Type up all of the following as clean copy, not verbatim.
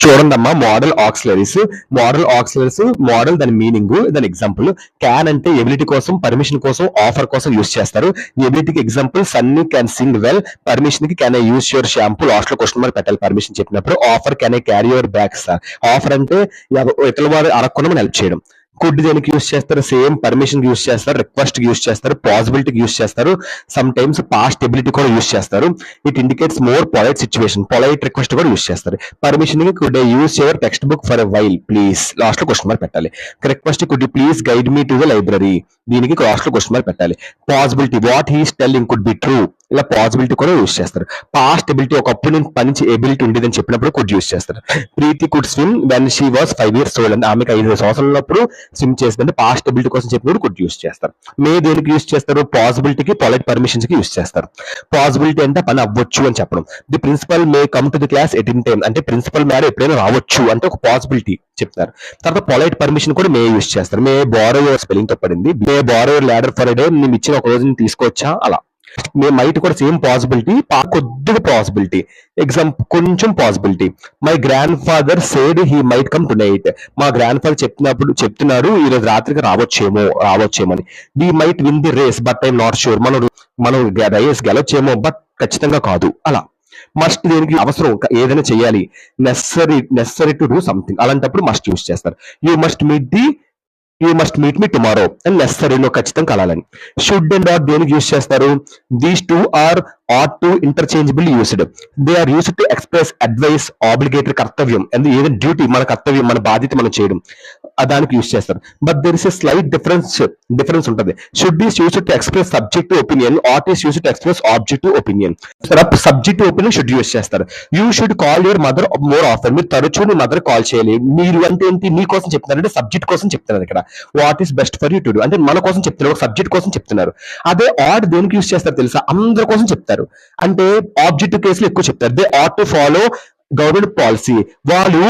చూడండమ్మా, modal auxiliaries, modal దాని meaning, దాని ఎగ్జాంపుల్. క్యాన్ అంటే ఎబిలిటీ కోసం, పర్మిషన్ కోసం, ఆఫర్ కోసం యూస్ చేస్తారు. ఎబిలిటీకి example Sunny can sing well. Permission కి can I use your shampoo, last లో క్వశ్చన్ మార్క్ పెట్టాలి పర్మిషన్ చెప్పినప్పుడు. Offer can I carry your bags. Offer అంటే ఇతర వారు అడగకుండా మనం హెల్ప్ చేయడం. కుడ్ దేనికి యూస్ చేస్తారు? సేమ్ పర్మిషన్ యూస్ చేస్తారు, రిక్వెస్ట్ యూస్ చేస్తారు, పాసిబిలిటీకి యూస్ చేస్తారు, సమ్ టైమ్స్ పాస్ట్ ఎబిలిటీ కూడా యూస్ చేస్తారు. It indicates more polite situation, polite request కూడా యూస్ చేస్తారు. పర్మిషన్ కి could use your text book for a while please, last లో క్వశ్చన్ మార్క్ పెట్టాలి. Request could you please guide me to the library, దీనికి last లో question mark పెట్టాలి. Possibility what he's telling could be true, ఇలా possibility కూడా use చేస్తారు. Past ability ఒకప్పుడు నేను పని ఎబిలిటీ ఉండేదని చెప్పినప్పుడు కుడ్ యూస్ చేస్తారు. Preethi could swim when she was 5 years old, అంటే ఆమెకు 5 సంవత్సరాలు ఉన్నప్పుడు స్విమ్ చేస్తుంటే పాస్ట్ ఎబిలిటీ కోసం చెప్పినప్పుడు కుడ్ యూస్ చేస్తారు. మే దేనికి యూస్ చేస్తారు? పాసిబిలిటీకి, పొలైట్ పర్మిషన్స్ కి యూస్ చేస్తారు. పాసిబిలిటీ అంటే పని అవ్వచ్చు అని చెప్పడం. The principal may come to the class at in time, అంటే ప్రిన్సిపల్ మేడం ఎప్పుడైనా రావచ్చు అంటే ఒక పాసిబిలిటీ చెప్తారు. తర్వాత పొలైట్ పర్మిషన్ కూడా మే యూస్ చేస్తారు. మే బారో యువర్ స్పెల్లింగ్ తో పడింది. May borrow your ladder for a day, నేను ఇచ్చిన ఒక రోజు తీసుకోవచ్చా, అలా. మే మైట్ కూడా సేమ్ పాసిబిలిటీ, కొద్దిగా పాసిబిలిటీ. ఎగ్జాంపుల్ కొంచెం possibility. My grandfather said he might come tonight, మా గ్రాండ్ ఫాదర్ చెప్తున్నారు ఈ రోజు రాత్రికి రావచ్చేమని. We might win the race but I'm not sure, మనం రేస్ గెలవచ్చేమో బట్ ఖచ్చితంగా కాదు, అలా. మస్ట్ దేనికి అవసరం, ఏదైనా చేయాలి, నెసరీ టు డూ సంథింగ్, అలాంటప్పుడు మస్ట్ యూస్ చేస్తారు. You must meet me tomorrow and నెసరీలో ఖచ్చితంగా కలాలని. షుడ్ అండ్ ఆట్ దేనికి యూస్ చేస్తారు? These two are ought to interchangeably used. They are used to express advice, obligatory కర్తవ్యం, and ఏదైనా duty, మన కర్తవ్యం, మన బాధ్యత మనం చేయడం, దానికి యూస్ చేస్తారు. But there is a slight difference ఉంటుంది. Should is used to express subjective opinion, ought is used to express objective opinion. Subjective opinion should use చేస్తారు. You should call your mother more often, మీరు తరచూ మీ mother call చేయాలి. మీరు అంటే ఏంటి? మీ కోసం చెప్తున్నారు అంటే సబ్జెక్ట్ కోసం చెప్తున్నారు ఇక్కడ. What is best for you to do అంటే మన కోసం చెప్తున్నారు, ఒక సబ్జెక్ట్ కోసం చెప్తున్నారు. అదే ought దేనికి యూస్ చేస్తారు తెలుసా? అందరి కోసం చెప్తారు. అంటే ఆబ్జెక్టివ్ కేసులు ఎక్కువ చెప్తారు. They ought to follow government policy, వాళ్ళు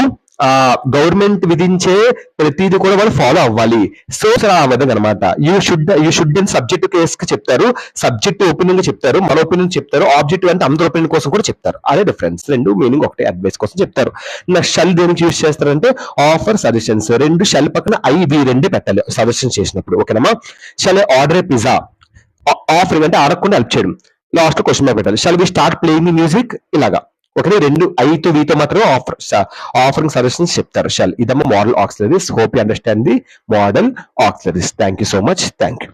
గవర్నమెంట్ విధించే ప్రతిదీ కూడా వాళ్ళు ఫాలో అవ్వాలి. సో ఆ విధంగా అనమాట. యూ షుడ్ అని సబ్జెక్టివ్ కేసుకి చెప్తారు, సబ్జెక్టివ్ ఒపీనియన్ గా చెప్తారు, మన ఒపీనియన్ చెప్తారు. ఆబ్జెక్టివ్ అంటే అందరి ఒపీనియన్ కోసం కూడా చెప్తారు. అదే డిఫరెన్స్, రెండు మీనింగ్ ఒకటే, అడ్వైస్ కోసం చెప్తారు. నెక్స్ట్ షల్ దేనికి యూస్ చేస్తారంటే ఆఫర్ సజెషన్స్, రెండు షల్ పక్కన ఐవి రెండే పెట్టాలి సజెషన్ చేసినప్పుడు, ఓకేనమ్మా. Shall order a pizza, offering అంటే అడగకుండా హెల్ప్ చేయడం, లాస్ట్ క్వశ్చన్ మార్క్ పెట్టాలి. Shall we start playing music, ఇలాగా. ఓకే, రెండు ఐతో వీతో మాత్రం ఆఫరింగ్ సజెషన్స్ చెప్తారు షల్. ఇదమ్మా modal auxiliaries. Hope you understand the modal auxiliaries. Thank you so much. Thank you.